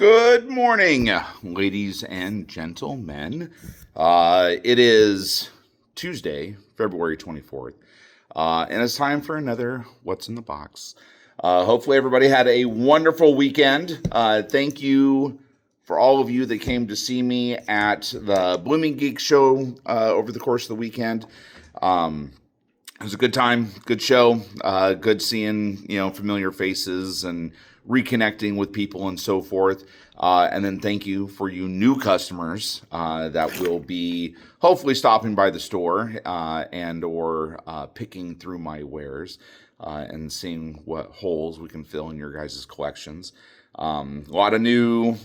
Good morning, ladies and gentlemen. It is Tuesday, February 24th, and it's time for another What's in the Box. Hopefully everybody had a wonderful weekend. Thank you for all of you that came to see me at the Blooming Geek show over the course of the weekend. It was a good time, good show, good seeing, familiar faces and reconnecting with people and so forth. And then thank you for you new customers that will be hopefully stopping by the store and or picking through my wares and seeing what holes we can fill in your guys' collections. A lot of new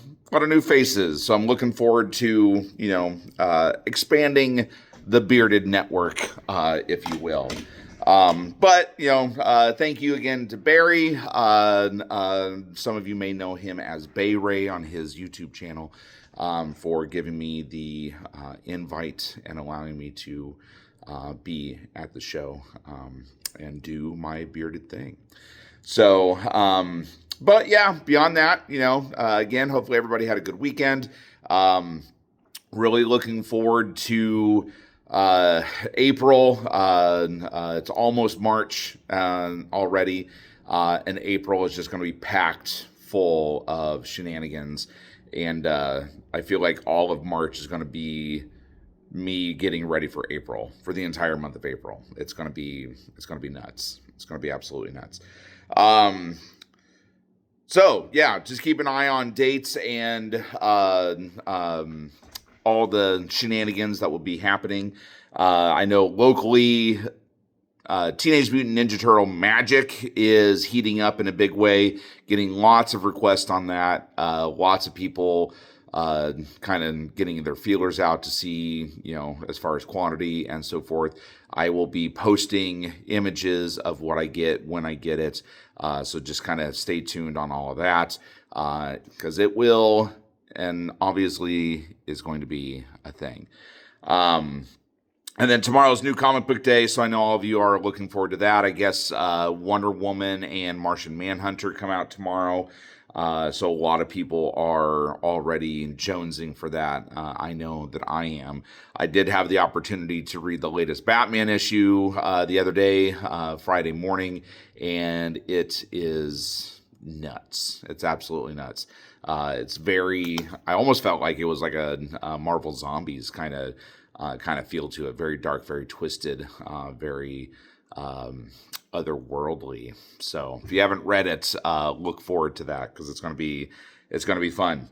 faces. So I'm looking forward to, expanding the bearded network, if you will. Thank you again to Barry. Some of you may know him as Bay Ray on his YouTube channel, for giving me the invite and allowing me to be at the show and do my bearded thing. So, beyond that, again, hopefully everybody had a good weekend. Really looking forward to April. It's almost March already, and April is just going to be packed full of shenanigans. And I feel like all of March is going to be me getting ready for April, for the entire month of April. It's going to be nuts. It's going to be absolutely nuts. Just keep an eye on dates and all the shenanigans that will be happening. I know locally, Teenage Mutant Ninja Turtle Magic is heating up in a big way, getting lots of requests on that. Lots of people kind of getting their feelers out to see, as far as quantity and so forth. I will be posting images of what I get when I get it. So just kind of stay tuned on all of that, because it will, and obviously is going to be a thing. And then tomorrow's New Comic Book Day, so I know all of you are looking forward to that. I guess Wonder Woman and Martian Manhunter come out tomorrow, so a lot of people are already jonesing for that. I know that I am. I did have the opportunity to read the latest Batman issue the other day, Friday morning, and it is nuts. It's absolutely nuts. It's very, I almost felt like it was like a Marvel Zombies kind of feel to it. Very dark, very twisted, very otherworldly. So if you haven't read it, look forward to that, because it's going to be fun.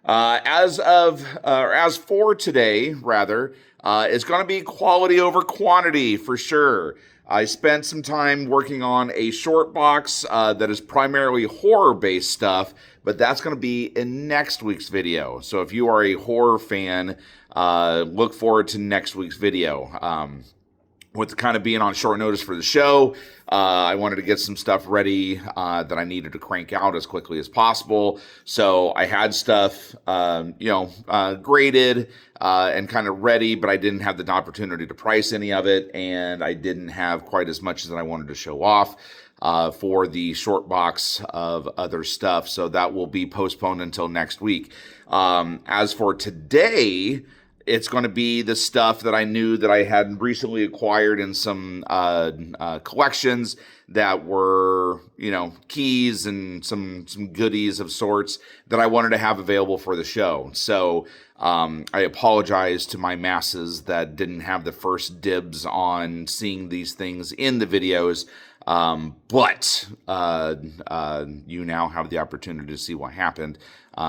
As for today, rather, it's going to be quality over quantity for sure. I spent some time working on a short box that is primarily horror-based stuff, but that's going to be in next week's video. So if you are a horror fan, look forward to next week's video. With kind of being on short notice for the show, I wanted to get some stuff ready that I needed to crank out as quickly as possible. So I had stuff, graded and kind of ready, but I didn't have the opportunity to price any of it, and I didn't have quite as much as I wanted to show off for the short box of other stuff. So that will be postponed until next week. As for today, it's going to be the stuff that I knew that I had recently acquired in some collections that were, keys and some goodies of sorts that I wanted to have available for the show. So I apologize to my masses that didn't have the first dibs on seeing these things in the videos. But you now have the opportunity to see what happened.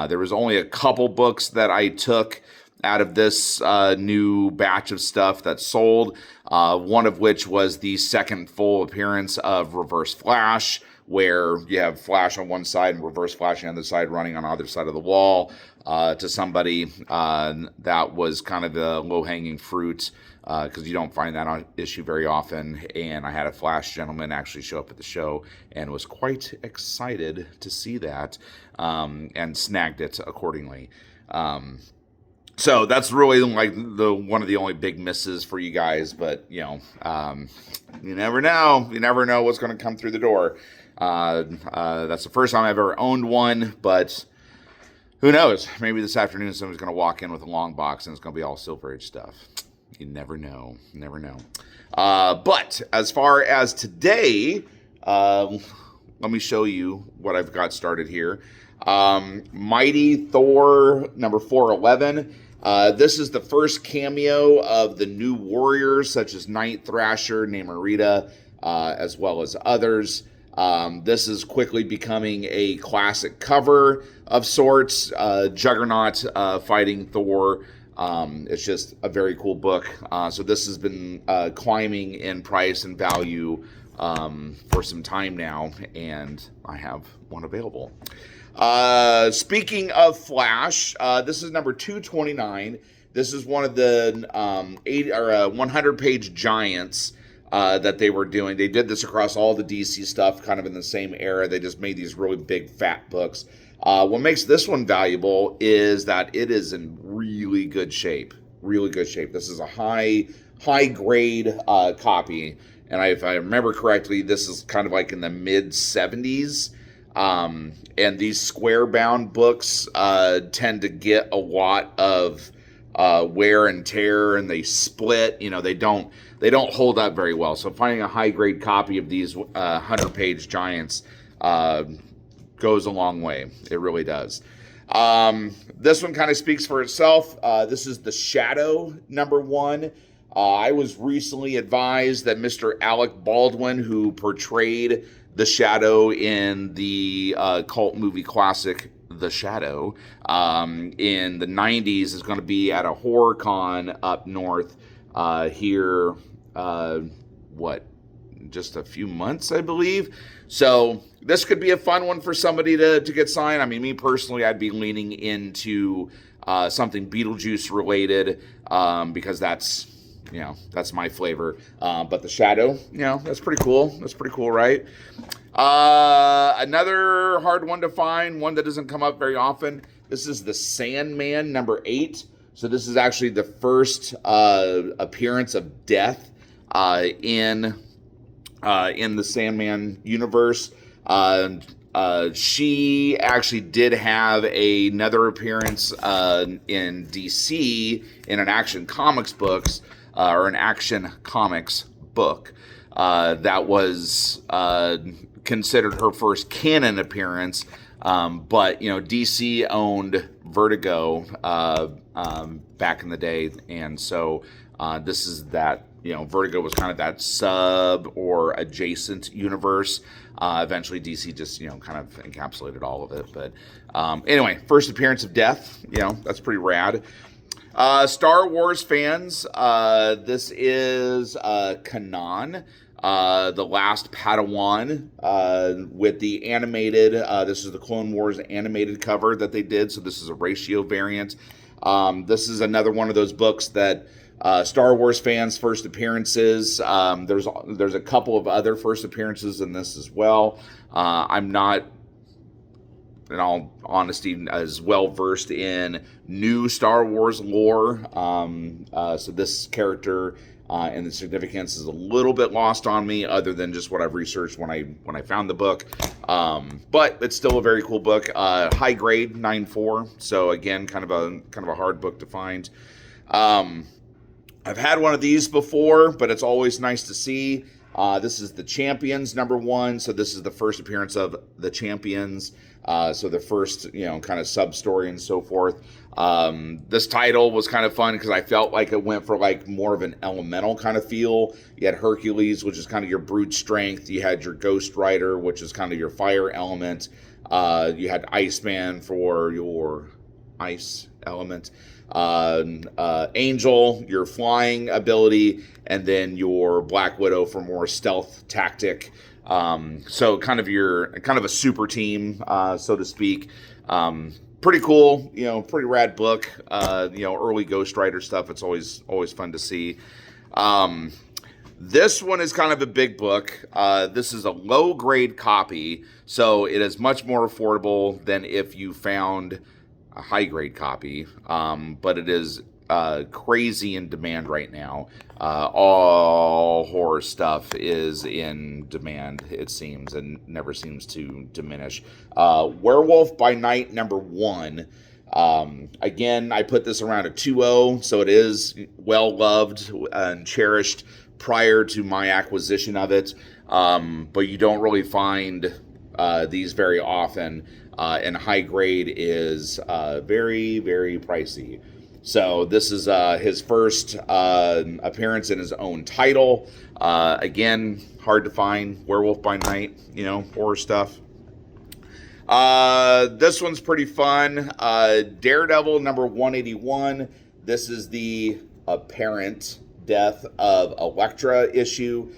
There was only a couple books that I took out of this new batch of stuff that sold, one of which was the second full appearance of Reverse Flash, where you have Flash on one side and Reverse Flash on the other side, running on either side of the wall to somebody. That was kind of the low-hanging fruit, because you don't find that on issue very often. And I had a Flash gentleman actually show up at the show and was quite excited to see that, and snagged it accordingly. So that's really like one of the only big misses for you guys, but you never know. You never know what's going to come through the door. That's the first time I've ever owned one, but Who knows? Maybe this afternoon someone's going to walk in with a long box and it's going to be all Silver Age stuff. You never know. Never know. But as far as today, let me show you what I've got started here. Mighty Thor number 411. This is the first cameo of the new warriors, such as Night Thrasher, Namorita, as well as others. This is quickly becoming a classic cover of sorts. Juggernaut fighting Thor. It's just a very cool book. So this has been climbing in price and value for some time now, and I have one available. Speaking of Flash, this is number 229. This is one of the 100-page giants that they were doing. They did this across all the DC stuff, kind of in the same era. They just made these really big, fat books. What makes this one valuable is that it is in really good shape. Really good shape. This is a high grade copy, and if I remember correctly, this is kind of like in the mid 70s. And these square bound books tend to get a lot of wear and tear, and they split. You know, they don't hold up very well. So finding a high grade copy of these 100-page giants goes a long way. It really does. This one kind of speaks for itself. This is The Shadow, number 1. I was recently advised that Mr. Alec Baldwin, who portrayed the Shadow in the cult movie classic The Shadow in the 90s, is going to be at a horror con up north here, just a few months, I believe. So this could be a fun one for somebody to get signed. I mean, me personally, I'd be leaning into something Beetlejuice related because that's my flavor. But The Shadow, that's pretty cool. That's pretty cool, right? Another hard one to find, one that doesn't come up very often. This is The Sandman, number 8. So this is actually the first appearance of Death in the Sandman universe. She actually did have another appearance in DC in an Action Comics books. Or an Action Comics book that was considered her first canon appearance. But, DC owned Vertigo back in the day. And so this is that, Vertigo was kind of that sub or adjacent universe. Eventually DC just, kind of encapsulated all of it. But anyway, first appearance of Death, that's pretty rad. Star Wars fans, this is Kanan, the last Padawan, with the animated, this is the Clone Wars animated cover that they did, so this is a ratio variant. This is another one of those books that Star Wars fans' first appearances. There's a couple of other first appearances in this as well. I'm not, in all honesty, as well versed in new Star Wars lore. So this character and the significance is a little bit lost on me, other than just what I've researched when I found the book. But it's still a very cool book. High grade, 9.4. So again, kind of a hard book to find. I've had one of these before, but it's always nice to see. This is The Champions, number 1. So this is the first appearance of The Champions. So the first, kind of sub-story and so forth. This title was kind of fun because I felt like it went for like more of an elemental kind of feel. You had Hercules, which is kind of your brute strength. You had your Ghost Rider, which is kind of your fire element. You had Iceman for your ice element. Angel, your flying ability, and then your Black Widow for more stealth tactic. So kind of a super team, so to speak. Pretty cool, pretty rad book. Early Ghost Rider stuff. It's always fun to see. This one is kind of a big book. This is a low grade copy, so it is much more affordable than if you found a high grade copy. But it is crazy in demand right now. All horror stuff is in demand, it seems, and never seems to diminish. Werewolf by Night #1. Again, I put this around a 2.0, so it is well loved and cherished prior to my acquisition of it. But you don't really find these very often, and high grade is very, very pricey. So this is his first appearance in his own title. Again, hard to find. Werewolf by Night, horror stuff. This one's pretty fun. Daredevil #181. This is the apparent death of Elektra issue.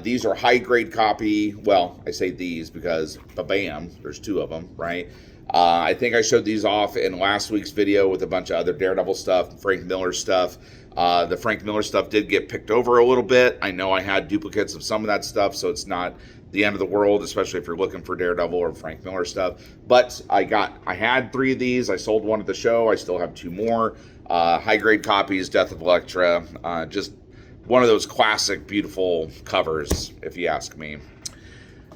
These are high-grade copy. Well, I say these because, bam, there's 2 of them, right? I think I showed these off in last week's video with a bunch of other Daredevil stuff, Frank Miller stuff. The Frank Miller stuff did get picked over a little bit. I know I had duplicates of some of that stuff, so it's not the end of the world, especially if you're looking for Daredevil or Frank Miller stuff. But I had 3 of these. I sold 1 at the show. I still have 2 more. High-grade copies, Death of Elektra. Just one of those classic, beautiful covers, if you ask me.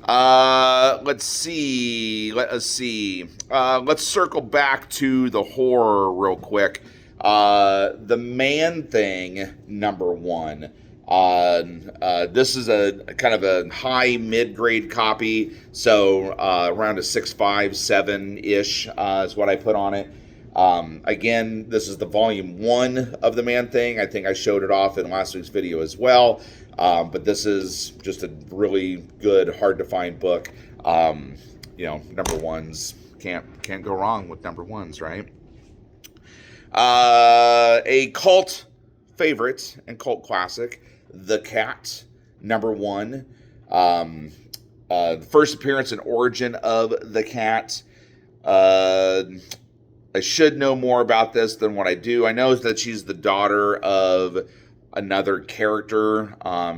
Let's see. Let's circle back to the horror real quick. The Man-Thing #1. This is a kind of a high mid-grade copy, so around a 6.5, 7-ish is what I put on it. Again, this is the volume 1 of the Man-Thing. I think I showed it off in last week's video as well. But this is just a really good, hard-to-find book. #1s can't go wrong with #1s, right? A cult favorite and cult classic, The Cat #1. The first appearance and origin of The Cat. I should know more about this than what I do. I know that she's the daughter of another character,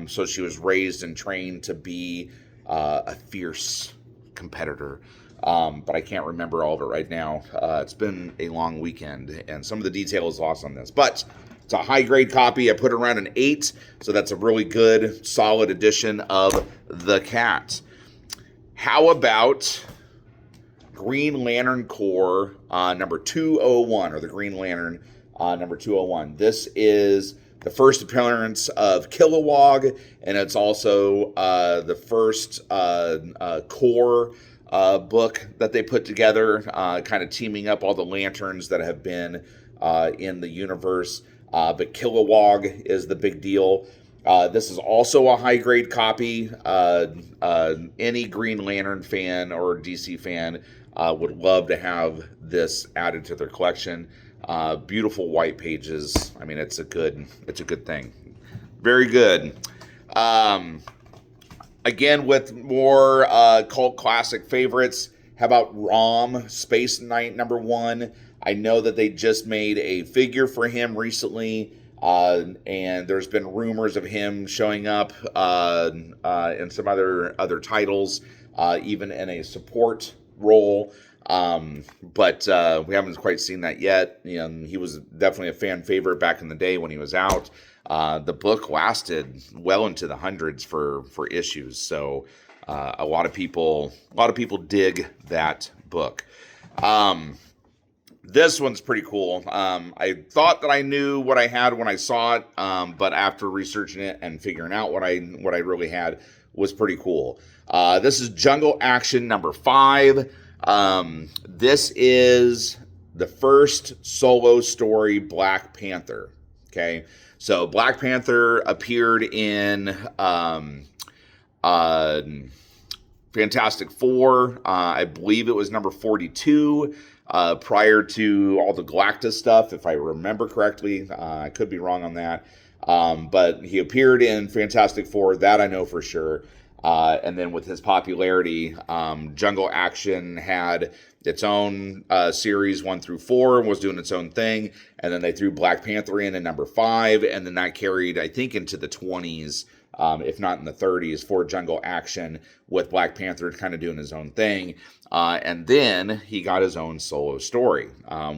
so she was raised and trained to be a fierce competitor, but I can't remember all of it right now. It's been a long weekend, and some of the detail is lost on this, but it's a high-grade copy. I put it around an 8, so that's a really good, solid edition of The Cat. How about Green Lantern Corps #201, or the Green Lantern #201. This is the first appearance of Kilowog, and it's also the first Corps book that they put together, kind of teaming up all the lanterns that have been in the universe. But Kilowog is the big deal. This is also a high-grade copy. Any Green Lantern fan or DC fan would love to have this added to their collection. Beautiful white pages. I mean, it's a good thing. Very good. Again, with more cult classic favorites, how about Rom, Space Knight #1? I know that they just made a figure for him recently, and there's been rumors of him showing up in some other titles, even in a support role. But we haven't quite seen that yet. He was definitely a fan favorite back in the day when he was out. The book lasted well into the hundreds for issues, so a lot of people dig that book. This one's pretty cool. I thought that I knew what I had when I saw it, but after researching it and figuring out what I really had was pretty cool. This is Jungle Action #5. This is the first solo story Black Panther. Okay, so Black Panther appeared in Fantastic Four. I believe it was #42. Prior to all the Galactus stuff, if I remember correctly. I could be wrong on that. But he appeared in Fantastic Four, that I know for sure. And then with his popularity, Jungle Action had its own series 1 through 4 and was doing its own thing. And then they threw Black Panther in #5, and then that carried, I think, into the 20s if not in the 30s, for jungle action, with Black Panther kind of doing his own thing. And then he got his own solo story,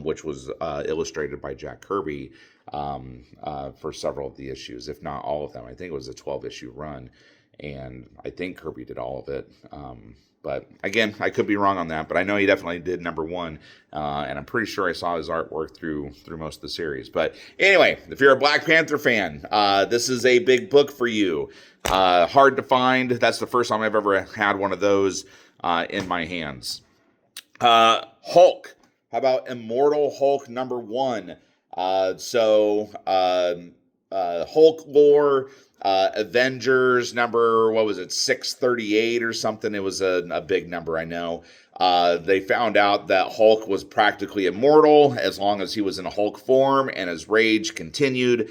which was illustrated by Jack Kirby for several of the issues, if not all of them. I think it was a 12-issue run, and I think Kirby did all of it. But again, I could be wrong on that, but I know he definitely did number 1, and I'm pretty sure I saw his artwork through most of the series. But anyway, if you're a Black Panther fan, this is a big book for you. Hard to find. That's the first time I've ever had one of those in my hands. Hulk. How about Immortal Hulk number 1? Hulk lore. Avengers number, 638 or something. It was a big number, I know. They found out that Hulk was practically immortal as long as he was in a Hulk form, and his rage continued.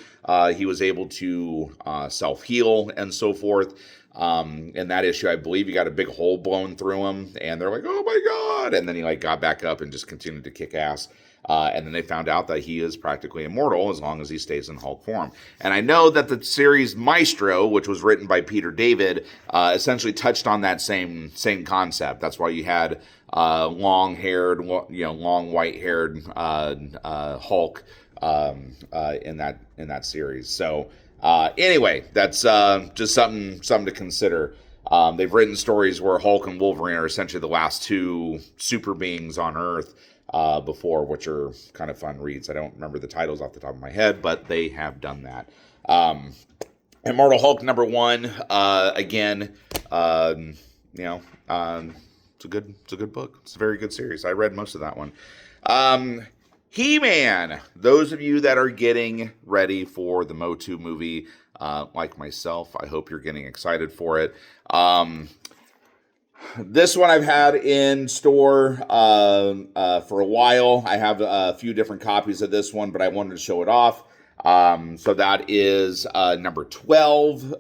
He was able to self-heal and so forth. In that issue, I believe he got a big hole blown through him, and they're like, oh my God. And then he got back up and just continued to kick ass. And then they found out that he is practically immortal as long as he stays in Hulk form. And I know that the series Maestro, which was written by Peter David, essentially touched on that same concept. That's why you had long-haired, long white-haired Hulk in that series. So anyway, that's just something to consider. They've written stories where Hulk and Wolverine are essentially the last two super beings on Earth. Before, which are kind of fun reads. I don't remember the titles off the top of my head, but they have done that. Immortal Hulk number 1, again, it's a good book. It's a very good series. I read most of that one. He-Man. Those of you that are getting ready for the Motu movie, like myself, I hope you're getting excited for it. This one I've had in store for a while. I have a few different copies of this one, but I wanted to show it off. So that is number 12,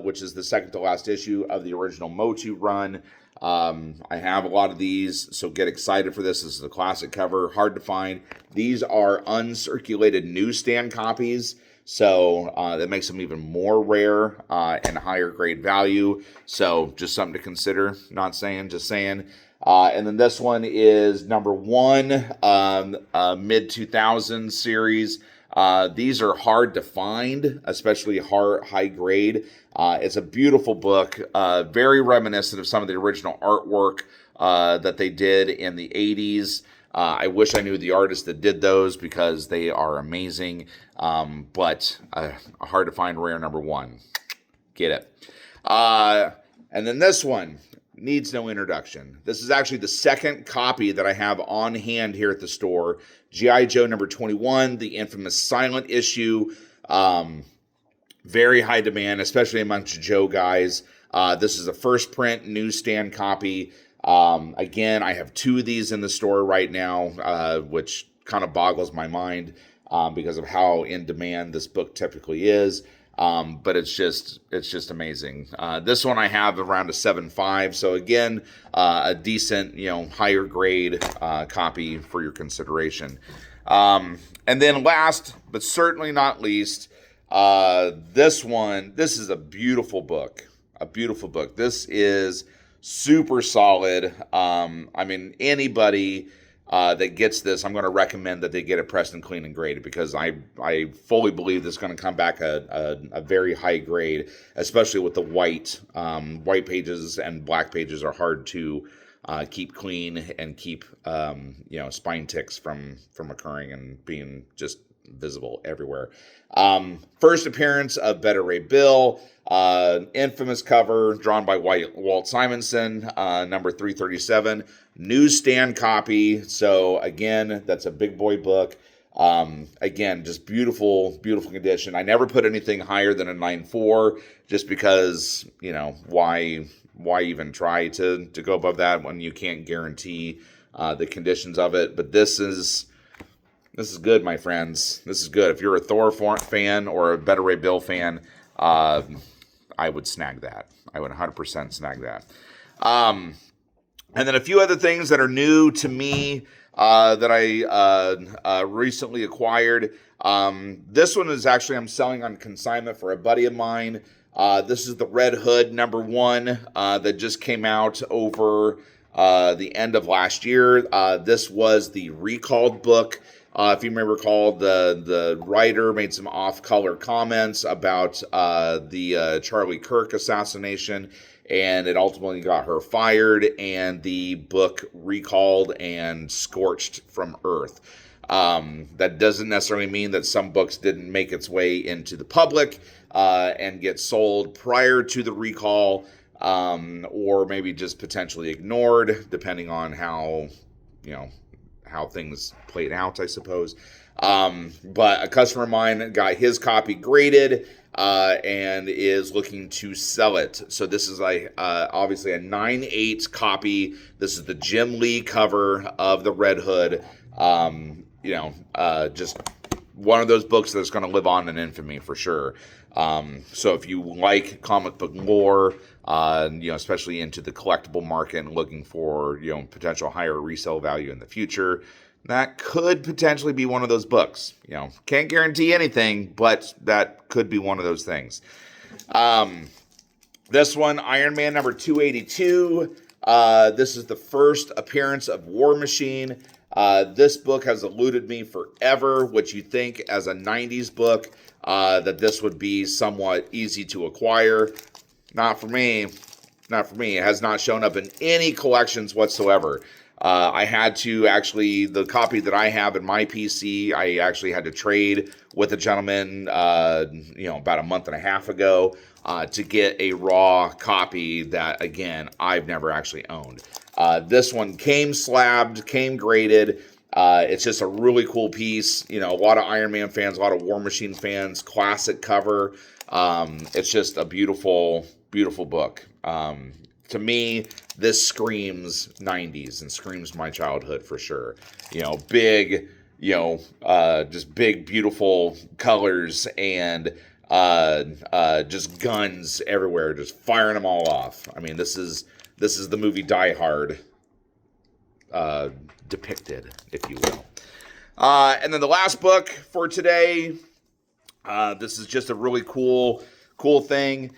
which is the second to last issue of the original Motu run. I have a lot of these, so get excited for this. This is a classic cover, hard to find. These are uncirculated newsstand copies. So that makes them even more rare and higher grade value. So just something to consider. Not saying, just saying. And then this one is number 1, mid-2000s series. These are hard to find, especially high grade. It's a beautiful book, very reminiscent of some of the original artwork that they did in the 80s. I wish I knew the artist that did those because they are amazing, but hard to find, rare number 1. Get it. And then this one needs no introduction. This is actually the second copy that I have on hand here at the store. G.I. Joe number 21, the infamous silent issue. Very high demand, especially amongst Joe guys. This is a first print newsstand copy. Again, I have 2 of these in the store right now, which kind of boggles my mind because of how in demand this book typically is. But it's just amazing. This one I have around a 7.5. So again, a decent, higher grade copy for your consideration. And then last, but certainly not least, this is a beautiful book. This is super solid. Anybody that gets this, I'm going to recommend that they get it pressed and clean and graded, because I fully believe this is going to come back a very high grade, especially with the white pages and black pages are hard to keep clean and keep spine ticks from occurring and being just visible everywhere. First appearance of Beta Ray Bill, infamous cover drawn by Walt Simonson, number 337, newsstand copy. So again, that's a big boy book. Again, just beautiful condition. I never put anything higher than a 9.4 just because, why even try to go above that when you can't guarantee the conditions of it. But this is good, my friends. This is good. If you're a Thor fan or a Beta Ray Bill fan, I would snag that. I would 100% snag that. And then a few other things that are new to me. that I recently acquired. This one is actually I'm selling on consignment for a buddy of mine. This is the Red Hood #1 that just came out over the end of last year. This was the recalled book. If you may recall, the writer made some off-color comments about the Charlie Kirk assassination, and it ultimately got her fired, and the book recalled and scorched from Earth. That doesn't necessarily mean that some books didn't make its way into the public and get sold prior to the recall, or maybe just potentially ignored, depending on how things played out, I suppose. But a customer of mine got his copy graded and is looking to sell it. So this is obviously a 9/8 copy. This is the Jim Lee cover of the Red Hood. Just one of those books that's going to live on in infamy for sure. So if you like comic book lore, especially into the collectible market and looking for, potential higher resale value in the future, that could potentially be one of those books. Can't guarantee anything, but that could be one of those things. This one, Iron Man number 282. This is the first appearance of War Machine. This book has eluded me forever, which you think as a 90s book, that this would be somewhat easy to acquire. Not for me. Not for me. It has not shown up in any collections whatsoever. I had to actually, the copy that I have in my PC, I actually had to trade with a gentleman, about a month and a half ago, to get a raw copy that, again, I've never actually owned. This one came slabbed, came graded. It's just a really cool piece. A lot of Iron Man fans, a lot of War Machine fans, classic cover. It's just a beautiful, beautiful book. To me, this screams 90s and screams my childhood for sure. Big, just big, beautiful colors and just guns everywhere, just firing them all off. I mean, this is the movie Die Hard depicted, if you will. And then the last book for today, this is just a really cool thing.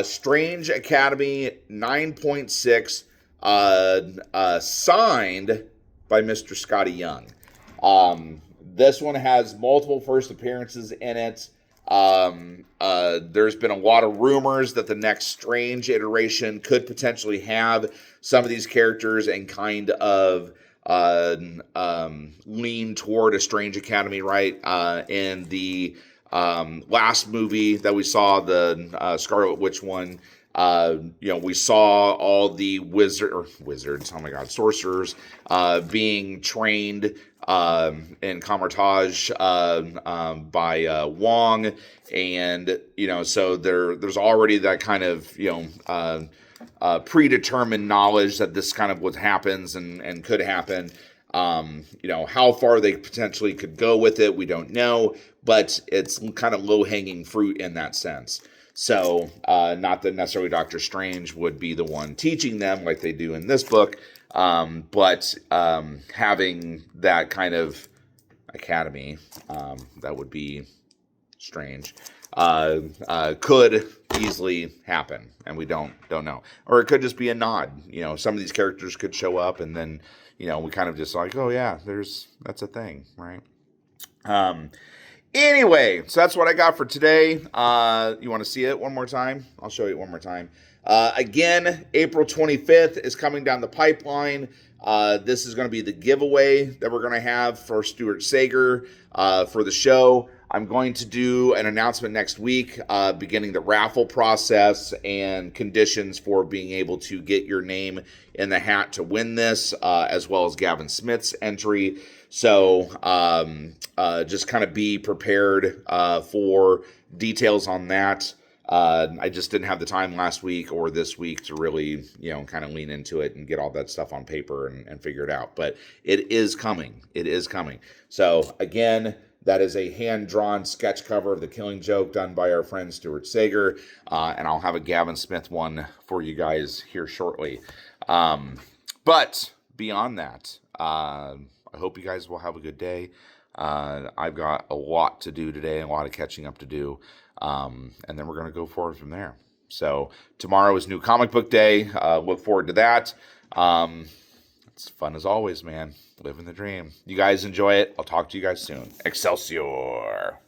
Strange Academy 9.6, signed by Mr. Scotty Young. This one has multiple first appearances in it. There's been a lot of rumors that the next Strange iteration could potentially have some of these characters and kind of lean toward a Strange Academy, right? In the last movie that we saw, the Scarlet Witch one, we saw all the wizards, oh my god, sorcerers, being trained in Camartage by Wong, and so there's already that kind of predetermined knowledge that this kind of what happens and could happen. How far they potentially could go with it, we don't know, but it's kind of low-hanging fruit in that sense. So, not that necessarily Doctor Strange would be the one teaching them like they do in this book, but having that kind of academy, that would be strange, could easily happen, and we don't know. Or it could just be a nod. Some of these characters could show up, and then, we kind of just like, oh yeah, that's a thing, right? Anyway, so that's what I got for today. You want to see it one more time? I'll show you one more time. Again, April 25th is coming down the pipeline. This is going to be the giveaway that we're going to have for Stuart Sayger for the show. I'm going to do an announcement next week, beginning the raffle process and conditions for being able to get your name in the hat to win this, as well as Gavin Smith's entry. So just kind of be prepared for details on that. I just didn't have the time last week or this week to really, kind of lean into it and get all that stuff on paper and figure it out. But it is coming. It is coming. So again, that is a hand-drawn sketch cover of The Killing Joke done by our friend Stuart Sayger. And I'll have a Gavin Smith one for you guys here shortly. But beyond that, a I hope you guys will have a good day. I've got a lot to do today and a lot of catching up to do. And then we're going to go forward from there. So tomorrow is new comic book day. Look forward to that. It's fun as always, man. Living the dream. You guys enjoy it. I'll talk to you guys soon. Excelsior.